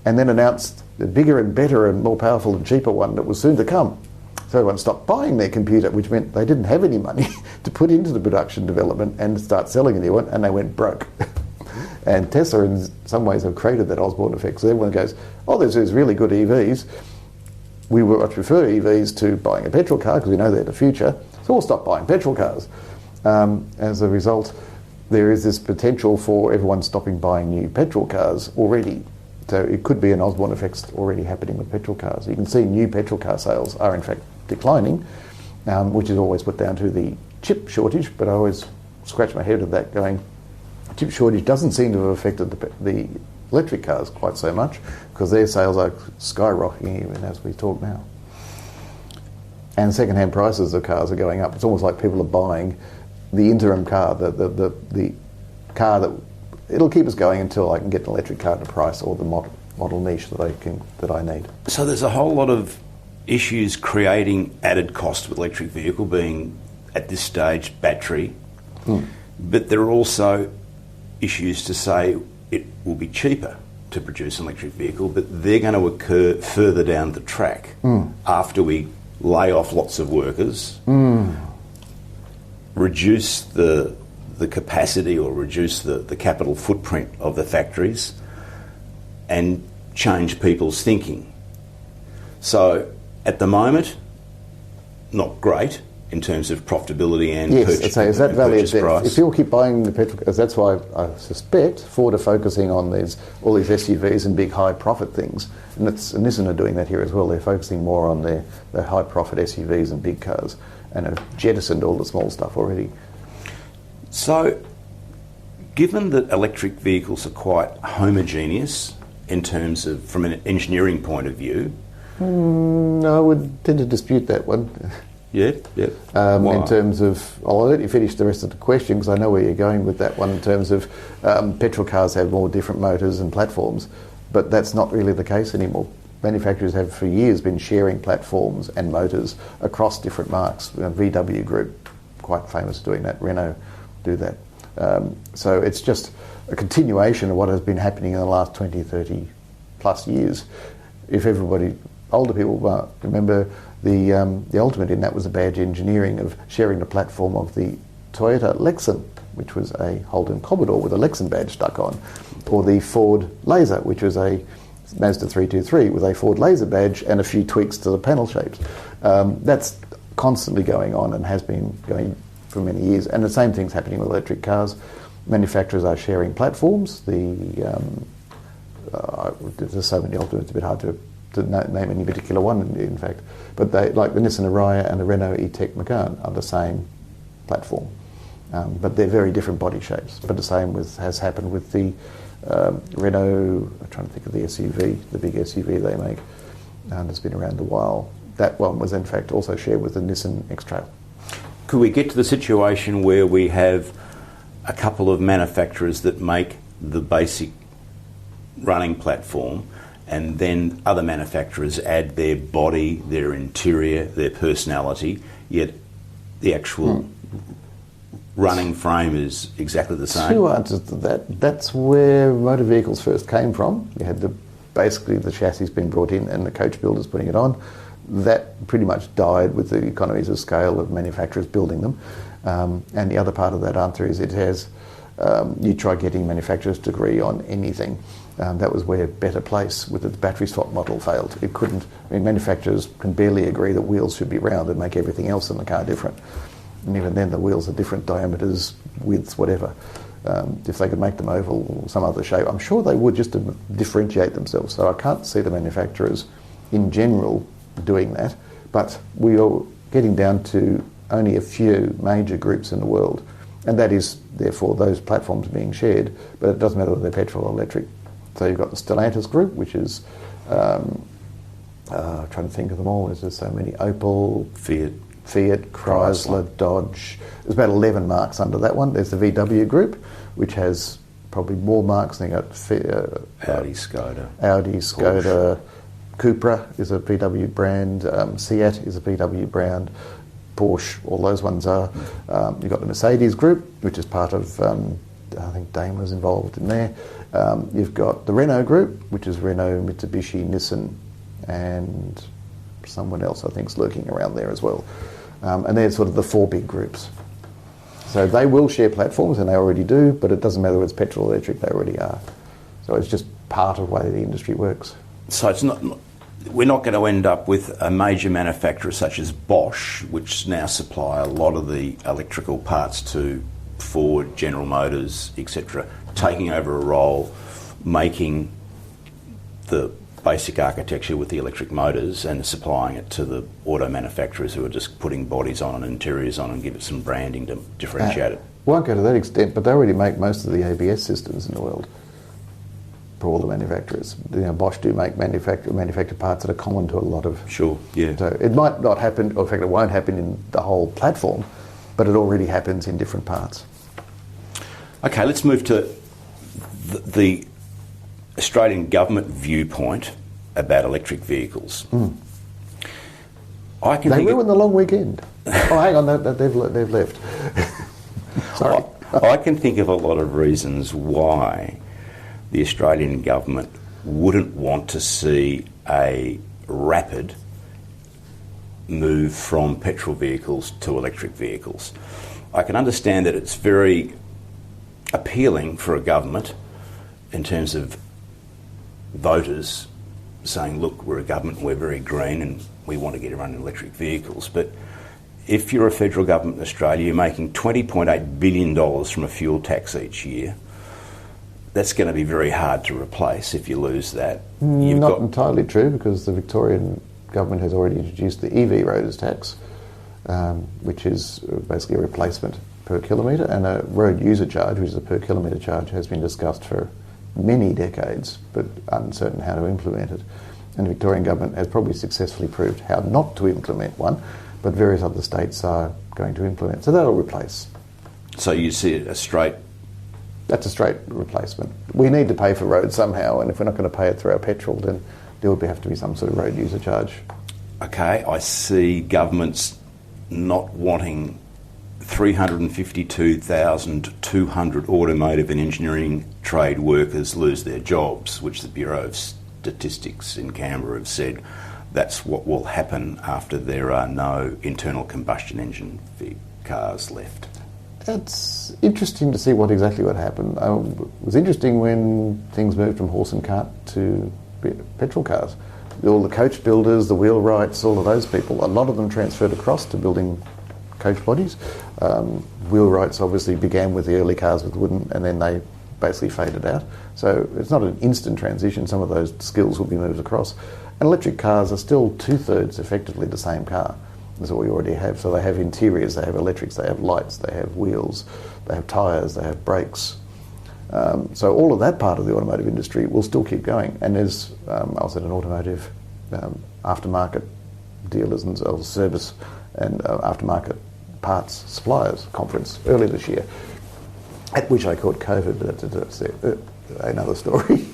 and then announced the bigger and better and more powerful and cheaper one that was soon to come. So everyone stopped buying their computer, which meant they didn't have any money to put into the production development and start selling a new one, and they went broke. And Tesla, in some ways, have created that Osborn effect. So everyone goes, oh, there's these really good EVs. We would much prefer EVs to buying a petrol car because we know they're the future. So we'll stop buying petrol cars. As a result, there is this potential for everyone stopping buying new petrol cars already. So it could be an Osborn effect already happening with petrol cars. You can see new petrol car sales are in fact declining, which is always put down to the chip shortage, but I always scratch my head at that going, chip shortage doesn't seem to have affected the electric cars quite so much because their sales are skyrocketing even as we talk now. And second-hand prices of cars are going up. It's almost like people are buying the interim car, the car that it'll keep us going until I can get an electric car at a price or the model niche that I need. So there's a whole lot of issues creating added cost with electric vehicle being, at this stage, battery. But there are also issues to say it will be cheaper to produce an electric vehicle, but they're going to occur further down the track after we lay off lots of workers, reduce the capacity or reduce the capital footprint of the factories and change people's thinking. So at the moment, not great in terms of profitability and purchase price. If people keep buying the petrol cars, that's why I suspect Ford are focusing on all these SUVs and big high profit things, and Nissan are doing that here as well. They're focusing more on their high profit SUVs and big cars and have jettisoned all the small stuff already. So given that electric vehicles are quite homogeneous in terms of, from an engineering point of view, I would tend to dispute that one. Yeah. In terms of, I'll let you finish the rest of the question because I know where you're going with that one. In terms of petrol cars have more different motors and platforms, but that's not really the case anymore. Manufacturers have for years been sharing platforms and motors across different marques. VW Group, quite famous doing that. Renault do that. So it's just a continuation of what has been happening in the last 20, 30 plus years. If everybody, older people remember the ultimate in that was the badge engineering of sharing the platform of the Toyota Lexan, which was a Holden Commodore with a Lexan badge stuck on, or the Ford Laser, which was a Mazda 323 with a Ford Laser badge and a few tweaks to the panel shapes. That's constantly going on and has been going for many years. And the same thing's happening with electric cars. Manufacturers are sharing platforms. There's so many ultimates, it's a bit hard to name any particular one, in fact. But they, like the Nissan Ariya and the Renault E-Tech Megane, are the same platform. But they're very different body shapes. But the same has happened with the Renault, I'm trying to think of the SUV, the big SUV they make, that's been around a while. That one was in fact also shared with the Nissan X-Trail. Could we get to the situation where we have a couple of manufacturers that make the basic running platform and then other manufacturers add their body, their interior, their personality, yet the actual running frame is exactly the same? Two answers to that. That's where motor vehicles first came from. You had basically the chassis being brought in and the coach builders putting it on. That pretty much died with the economies of scale of manufacturers building them. And the other part of that answer is it has, you try getting manufacturers to agree on anything. That was where Better Place with its battery swap model failed. It couldn't, manufacturers can barely agree that wheels should be round and make everything else in the car different. And even then the wheels are different diameters, widths, whatever. If they could make them oval or some other shape, I'm sure they would, just to differentiate themselves. So I can't see the manufacturers in general doing that, but we are getting down to only a few major groups in the world, and that is therefore those platforms being shared, but it doesn't matter whether they're petrol or electric. So you've got the Stellantis group, which is trying to think of them all. There's so many: Opel, Fiat, Chrysler, Dodge. There's about 11 marks under that one. There's the VW group, which has probably more marks than Audi, Skoda. Skoda, Cupra is a VW brand, Seat is a VW brand, Porsche, all those ones are. You've got the Mercedes group, which is part of, I think Daimler's involved in there. You've got the Renault group, which is Renault, Mitsubishi, Nissan, and someone else I think is lurking around there as well. And they're sort of the four big groups. So they will share platforms, and they already do, but it doesn't matter whether it's petrol or electric, they already are. So it's just part of the way the industry works. So it's not, we're not going to end up with a major manufacturer such as Bosch, which now supply a lot of the electrical parts to Ford, General Motors, etc., taking over a role, making the basic architecture with the electric motors and supplying it to the auto manufacturers who are just putting bodies on and interiors on and give it some branding to differentiate it. Won't go to that extent, but they already make most of the ABS systems in the world for all the manufacturers. Bosch do make manufacture parts that are common to a lot of... Sure, yeah. So it might not happen, or in fact it won't happen in the whole platform, but it already happens in different parts. Okay, let's move to the Australian government viewpoint about electric vehicles. They ruined the long weekend. Oh, hang on, they've left. Sorry. I can think of a lot of reasons why the Australian government wouldn't want to see a rapid move from petrol vehicles to electric vehicles. I can understand that it's very appealing for a government in terms of voters saying, look, we're a government, we're very green and we want to get around in electric vehicles. But if you're a federal government in Australia, you're making $20.8 billion from a fuel tax each year. That's going to be very hard to replace if you lose that. Not entirely true, because the Victorian government has already introduced the EV roaders tax, which is basically a replacement per kilometre, and a road user charge, which is a per kilometre charge, has been discussed for many decades, but uncertain how to implement it. And the Victorian government has probably successfully proved how not to implement one, but various other states are going to implement. So that'll replace. So you see it as straight? That's a straight replacement. We need to pay for roads somehow, and if we're not going to pay it through our petrol, then there would have to be some sort of road user charge. Okay, I see governments not wanting 352,200 automotive and engineering trade workers lose their jobs, which the Bureau of Statistics in Canberra have said that's what will happen after there are no internal combustion engine cars left. It's interesting to see what exactly would happen. It was interesting when things moved from horse and cart to petrol cars. All the coach builders, the wheelwrights, all of those people, a lot of them transferred across to building coach bodies. Wheelwrights obviously began with the early cars with wooden, and then they basically faded out. So it's not an instant transition. Some of those skills will be moved across. And electric cars are still 2/3 effectively the same car as what we already have. So they have interiors, they have electrics, they have lights, they have wheels, they have tyres, they have brakes. So all of that part of the automotive industry will still keep going. And there's, I was at an automotive aftermarket dealers and service and aftermarket parts suppliers conference earlier this year, at which I caught COVID, but that's another story.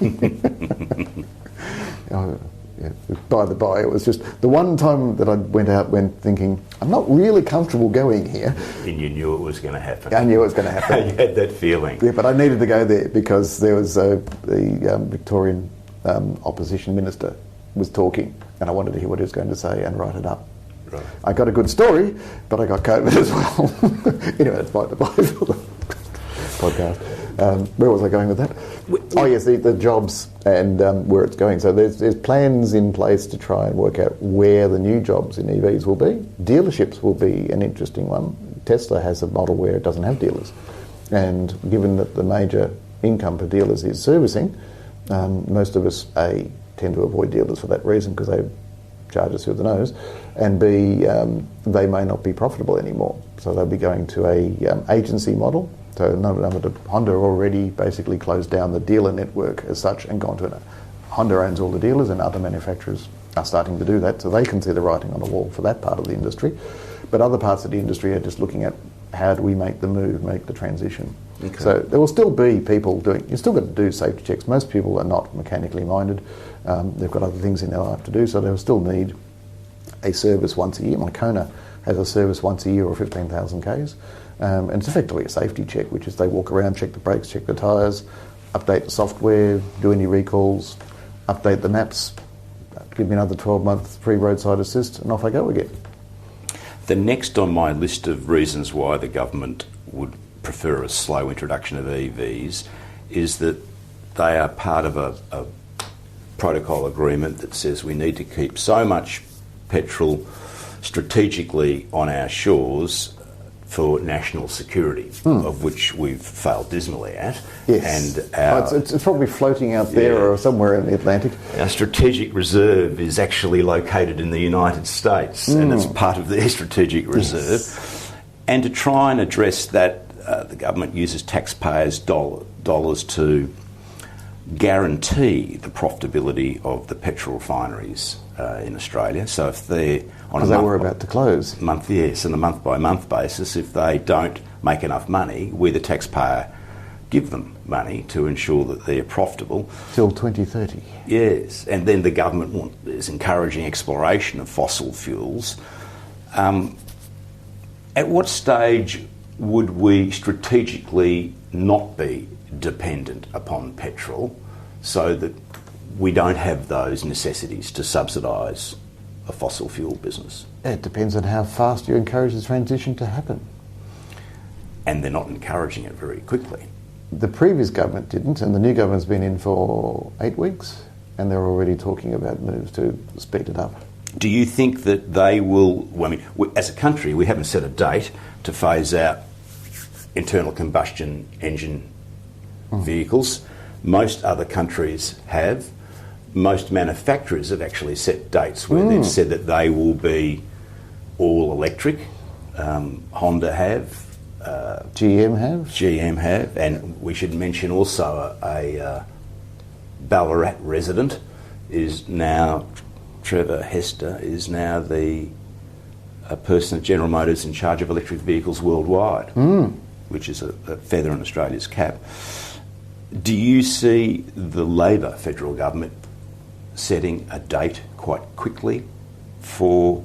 Yeah, by the by, it was just the one time that I went thinking, I'm not really comfortable going here. And you knew it was going to happen. I knew it was going to happen. You had that feeling. Yeah, but I needed to go there because there was the Victorian opposition minister was talking, and I wanted to hear what he was going to say and write it up. Right. I got a good story, but I got COVID as well. Anyway, that's by the by for the podcast. Where was I going with that? Oh yes, the jobs and where it's going. So there's plans in place to try and work out where the new jobs in EVs will be. Dealerships will be an interesting one. Tesla has a model where it doesn't have dealers, and given that the major income for dealers is servicing, most of us tend to avoid dealers for that reason because they charge us through the nose, and B, they may not be profitable anymore. So they'll be going to a agency model. So Honda already basically closed down the dealer network as such and gone to Honda owns all the dealers, and other manufacturers are starting to do that, so they can see the writing on the wall for that part of the industry. But other parts of the industry are just looking at how do we make the move, make the transition. Okay. So there will still be people you've still got to do safety checks. Most people are not mechanically minded. They've got other things in their life to do, so they'll still need a service once a year. Kona has a service once a year or 15,000 Ks. And it's effectively a safety check, which is they walk around, check the brakes, check the tyres, update the software, do any recalls, update the maps, give me another 12 months free roadside assist, and off I go again. The next on my list of reasons why the government would prefer a slow introduction of EVs is that they are part of a protocol agreement that says we need to keep so much petrol strategically on our shores for national security, of which we've failed dismally at. Yes. And it's probably floating out there or somewhere in the Atlantic. Our strategic reserve is actually located in the United States, and it's part of their strategic reserve. Yes. And to try and address that, the government uses taxpayers' dollars to guarantee the profitability of the petrol refineries in Australia. So if they're on because they were about to close. On a month-by-month basis, if they don't make enough money, we, the taxpayer, give them money to ensure that they're profitable. Till 2030. Yes, and then the government is encouraging exploration of fossil fuels. At what stage would we strategically not be dependent upon petrol so that we don't have those necessities to subsidise a fossil fuel business? It depends on how fast you encourage the transition to happen. And they're not encouraging it very quickly. The previous government didn't, and the new government's been in for 8 weeks, and they're already talking about moves to speed it up. Do you think that they will... as a country, we haven't set a date to phase out internal combustion engine vehicles. Most other countries have. Most manufacturers have actually set dates where they've said that they will be all electric. Honda have. GM have. And we should mention also a Ballarat resident is now, Trevor Hester, is now the person at General Motors in charge of electric vehicles worldwide, which is a feather in Australia's cap. Do you see the Labor federal government setting a date quite quickly for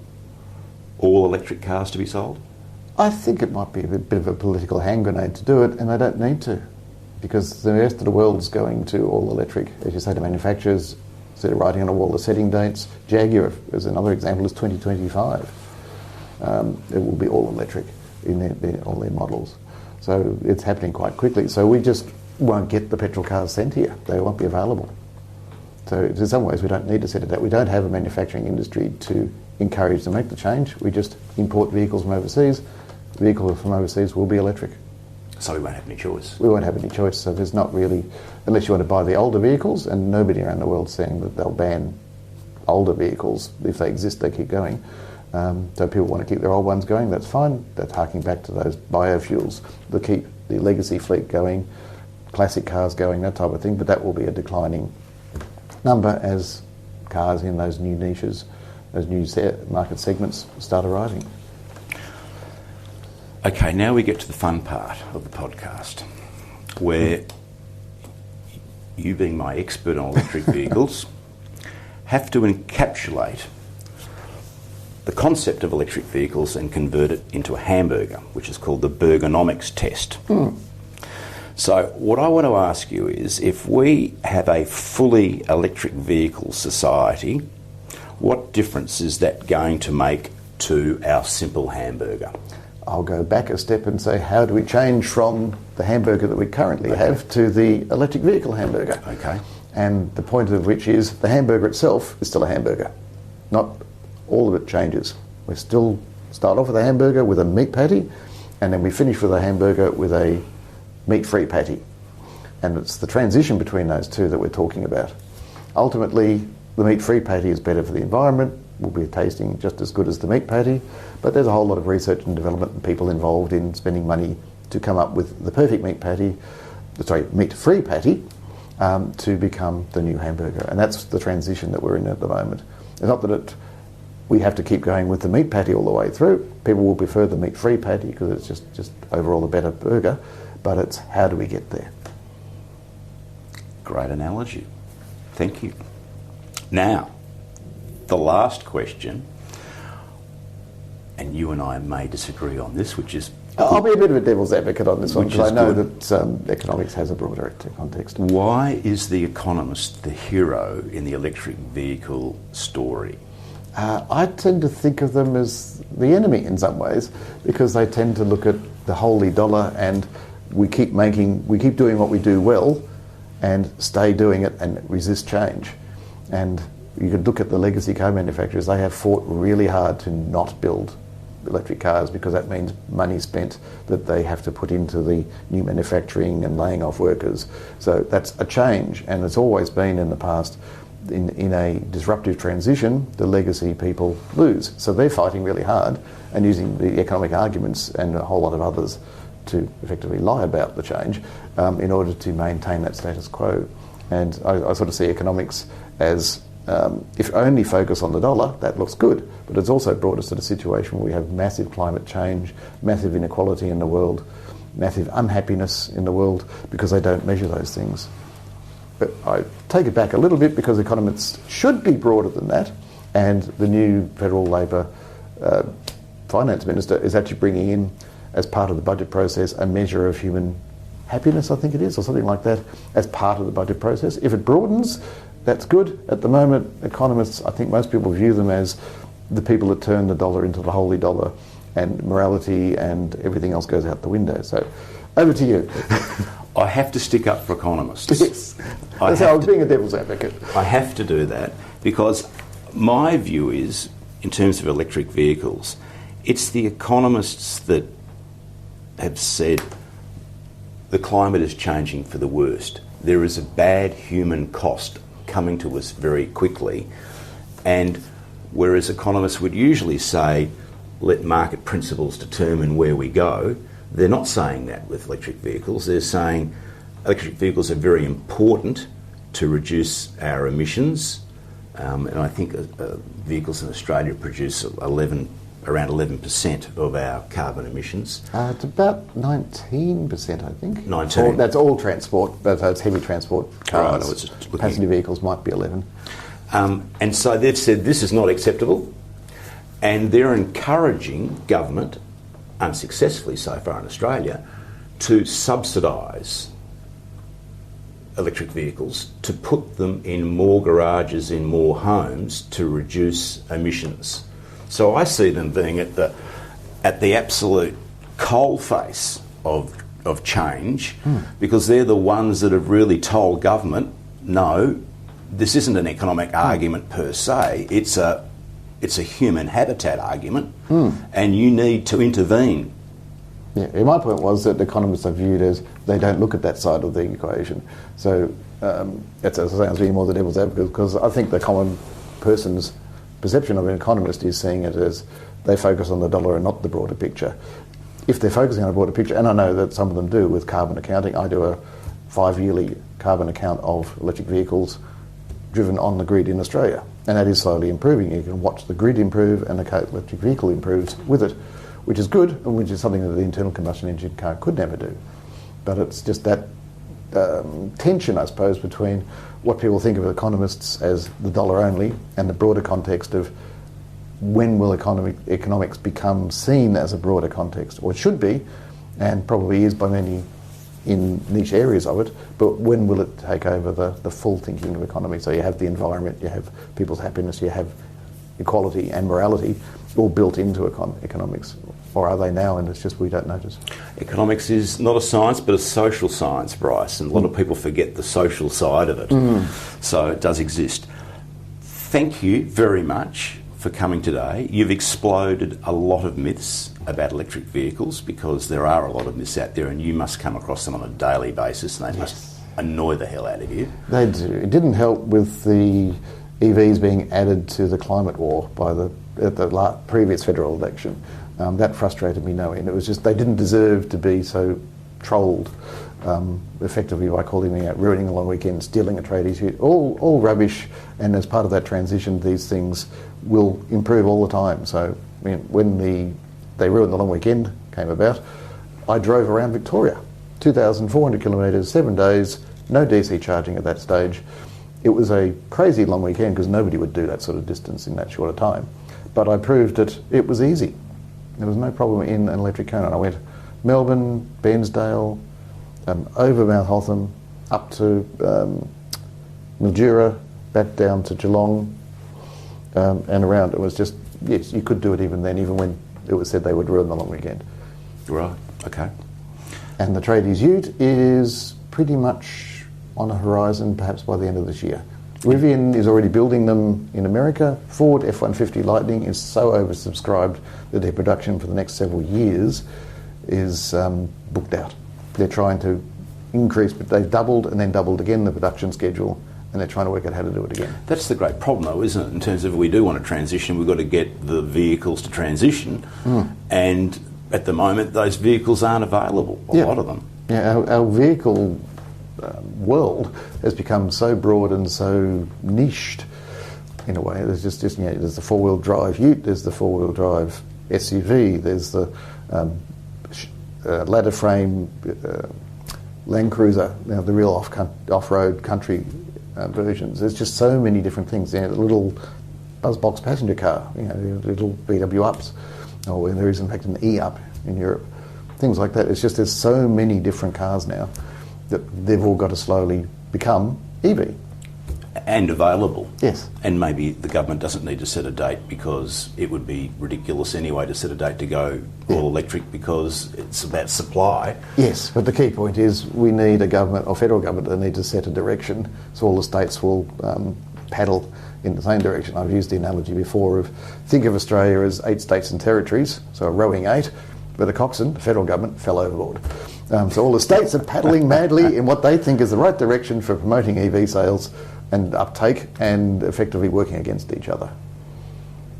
all electric cars to be sold? I think it might be a bit of a political hand grenade to do it, and they don't need to, because the rest of the world's going to all electric. As you say, the manufacturers, instead of writing on a wall the setting dates, Jaguar, as another example, is 2025. It will be all electric in all their models. So it's happening quite quickly. So we just won't get the petrol cars sent here. They won't be available. So in some ways we don't need to set it out. We don't have a manufacturing industry to encourage to make the change. We just import vehicles from overseas. Vehicles from overseas will be electric. So we won't have any choice. We won't have any choice. So there's not really, unless you want to buy the older vehicles, and nobody around the world is saying that they'll ban older vehicles. If they exist, they keep going. So people want to keep their old ones going, that's fine. That's harking back to those biofuels that keep the legacy fleet going, classic cars going, that type of thing, but that will be a declining number as cars in those new niches, those new market segments start arriving. Okay, now we get to the fun part of the podcast, where you being my expert on electric vehicles, have to encapsulate the concept of electric vehicles and convert it into a hamburger, which is called the Burgernomics test. So what I want to ask you is, if we have a fully electric vehicle society, what difference is that going to make to our simple hamburger? I'll go back a step and say, how do we change from the hamburger that we currently have to the electric vehicle hamburger? Okay. And the point of which is the hamburger itself is still a hamburger. Not all of it changes. We still start off with a hamburger with a meat patty, and then we finish with a hamburger with a meat-free patty. And it's the transition between those two that we're talking about. Ultimately, the meat-free patty is better for the environment, will be tasting just as good as the meat patty, but there's a whole lot of research and development and people involved in spending money to come up with the perfect meat-free patty, to become the new hamburger. And that's the transition that we're in at the moment. It's not that we have to keep going with the meat patty all the way through. People will prefer the meat-free patty because it's just overall a better burger, but it's how do we get there? Great analogy. Thank you. Now, the last question, and I may disagree on this, which is... I'll be a bit of a devil's advocate on this one, because I know that economics has a broader context. Why is the economist the hero in the electric vehicle story? I tend to think of them as the enemy in some ways, because they tend to look at the holy dollar, and we keep doing what we do well and stay doing it and resist change. And you could look at the legacy car manufacturers. They have fought really hard to not build electric cars, because that means money spent that they have to put into the new manufacturing and laying off workers. So that's a change, and it's always been in the past, in a disruptive transition, the legacy people lose. So they're fighting really hard and using the economic arguments and a whole lot of others to effectively lie about the change in order to maintain that status quo. And I sort of see economics as, if only focus on the dollar, that looks good, but it's also brought us to the situation where we have massive climate change, massive inequality in the world, massive unhappiness in the world, because they don't measure those things. But I take it back a little bit, because economists should be broader than that, and the new Federal Labor Finance Minister is actually bringing in, as part of the budget process, a measure of human happiness, I think it is, or something like that, as part of the budget process. If it broadens, that's good. At the moment, economists, I think most people view them as the people that turn the dollar into the holy dollar, and morality and everything else goes out the window. So, over to you. I have to stick up for economists. Yes. That's how I was being a devil's advocate. I have to do that, because my view is, in terms of electric vehicles, it's the economists that have said the climate is changing for the worst. There is a bad human cost coming to us very quickly, and whereas economists would usually say, let market principles determine where we go, they're not saying that with electric vehicles. They're saying electric vehicles are very important to reduce our emissions, and I think vehicles in Australia produce around 11% of our carbon emissions. It's about 19%, I think. 19. That's all transport, but it's heavy transport cars. Right, passenger vehicles might be 11. And so they've said this is not acceptable, and they're encouraging government, unsuccessfully so far in Australia, to subsidise electric vehicles, to put them in more garages, in more homes, to reduce emissions. So I see them being at the absolute coalface of change, because they're the ones that have really told government, no, this isn't an economic argument per se, it's a human habitat argument, and you need to intervene. Yeah, my point was that economists are viewed as they don't look at that side of the equation. So it sounds really more the devil's advocate, because I think the common person's perception of an economist is seeing it as they focus on the dollar and not the broader picture. If they're focusing on a broader picture, and I know that some of them do with carbon accounting, I do a 5-yearly carbon account of electric vehicles driven on the grid in Australia, and that is slowly improving. You can watch the grid improve and the electric vehicle improves with it, which is good, and which is something that the internal combustion engine car could never do. But it's just that tension, I suppose, between what people think of economists as the dollar only and the broader context of when will economics become seen as a broader context, or it should be, and probably is by many in niche areas of it, but when will it take over the full thinking of economy? So you have the environment, you have people's happiness, you have equality and morality all built into economics. Or are they now, and it's just we don't notice? Economics is not a science but a social science, Bryce, and a lot of people forget the social side of it. So it does exist. Thank you very much for coming today. You've exploded a lot of myths about electric vehicles, because there are a lot of myths out there and you must come across them on a daily basis, and they must annoy the hell out of you. They do. It didn't help with the EVs being added to the climate war by at the previous federal election. That frustrated me no end. It was just they didn't deserve to be so trolled effectively by calling me out, ruining a long weekend, stealing a tradies ute, all rubbish. And as part of that transition, these things will improve all the time. So I mean, when they ruined the long weekend came about, I drove around Victoria, 2,400 kilometres, 7 days, no DC charging at that stage. It was a crazy long weekend because nobody would do that sort of distance in that short a time. But I proved that it was easy. There was no problem in an electric car. And I went Melbourne, Bairnsdale, over Mount Hotham, up to Mildura, back down to Geelong, and around. It was just, yes, you could do it even then, even when it was said they would ruin the long weekend. Right, okay. And the tradies ute is pretty much on the horizon, perhaps by the end of this year. Rivian is already building them in America. Ford F-150 Lightning is so oversubscribed that their production for the next several years is booked out. They're trying to increase, but they've doubled and then doubled again the production schedule, and they're trying to work out how to do it again. That's the great problem, though, isn't it? In terms of, if we do want to transition, we've got to get the vehicles to transition, and at the moment those vehicles aren't available, a lot of them. Yeah, our vehicle world has become so broad and so niched in a way. There's just there's the four-wheel drive ute, there's the four-wheel drive SUV, there's the ladder frame Land Cruiser, the real off-road country versions. There's just so many different things. The little BuzzBox passenger car, little VW ups, or there is in fact an E-up in Europe. Things like that. It's just there's so many different cars now that they've all got to slowly become EV. And available. Yes. And maybe the government doesn't need to set a date, because it would be ridiculous anyway to set a date to go all electric, because it's about supply. Yes, but the key point is we need a government or federal government that need to set a direction so all the states will paddle in the same direction. I've used the analogy before of think of Australia as 8 states and territories, so a rowing 8, but the coxswain, the federal government, fell overboard. So all the states are paddling madly in what they think is the right direction for promoting EV sales and uptake, and effectively working against each other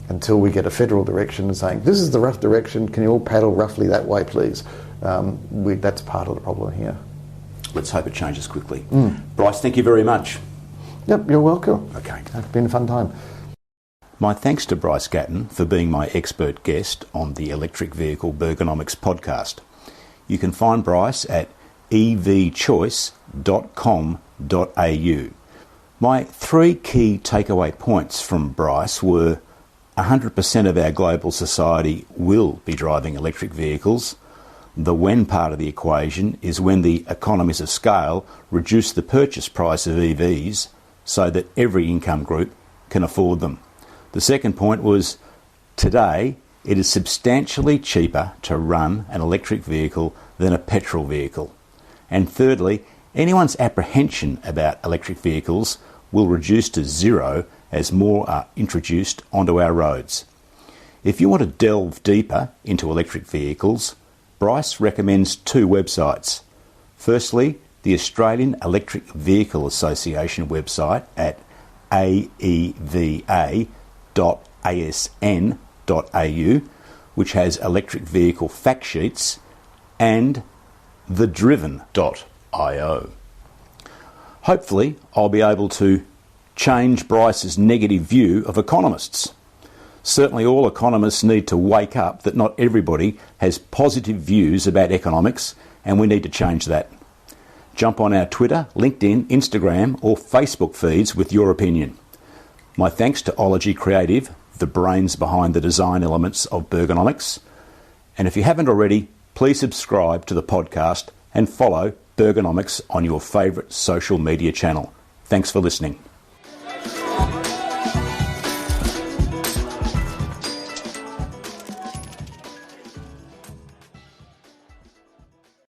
until we get a federal direction and saying, this is the rough direction, can you all paddle roughly that way, please? That's part of the problem here. Let's hope it changes quickly. Bryce, thank you very much. Yep, you're welcome. Okay. It's been a fun time. My thanks to Bryce Gaton for being my expert guest on the Electric Vehicle Burgernomics podcast. You can find Bryce at evchoice.com.au. My 3 key takeaway points from Bryce were 100% of our global society will be driving electric vehicles. The when part of the equation is when the economies of scale reduce the purchase price of EVs so that every income group can afford them. The second point was today it is substantially cheaper to run an electric vehicle than a petrol vehicle. And thirdly, anyone's apprehension about electric vehicles will reduce to zero as more are introduced onto our roads. If you want to delve deeper into electric vehicles, Bryce recommends 2 websites. Firstly, the Australian Electric Vehicle Association website at aeva.asn.au, which has electric vehicle fact sheets, and thedriven.io. Hopefully, I'll be able to change Bryce's negative view of economists. Certainly all economists need to wake up that not everybody has positive views about economics, and we need to change that. Jump on our Twitter, LinkedIn, Instagram or Facebook feeds with your opinion. My thanks to Ology Creative, the brains behind the design elements of Burgernomics. And if you haven't already, please subscribe to the podcast and follow Burgernomics on your favourite social media channel. Thanks for listening.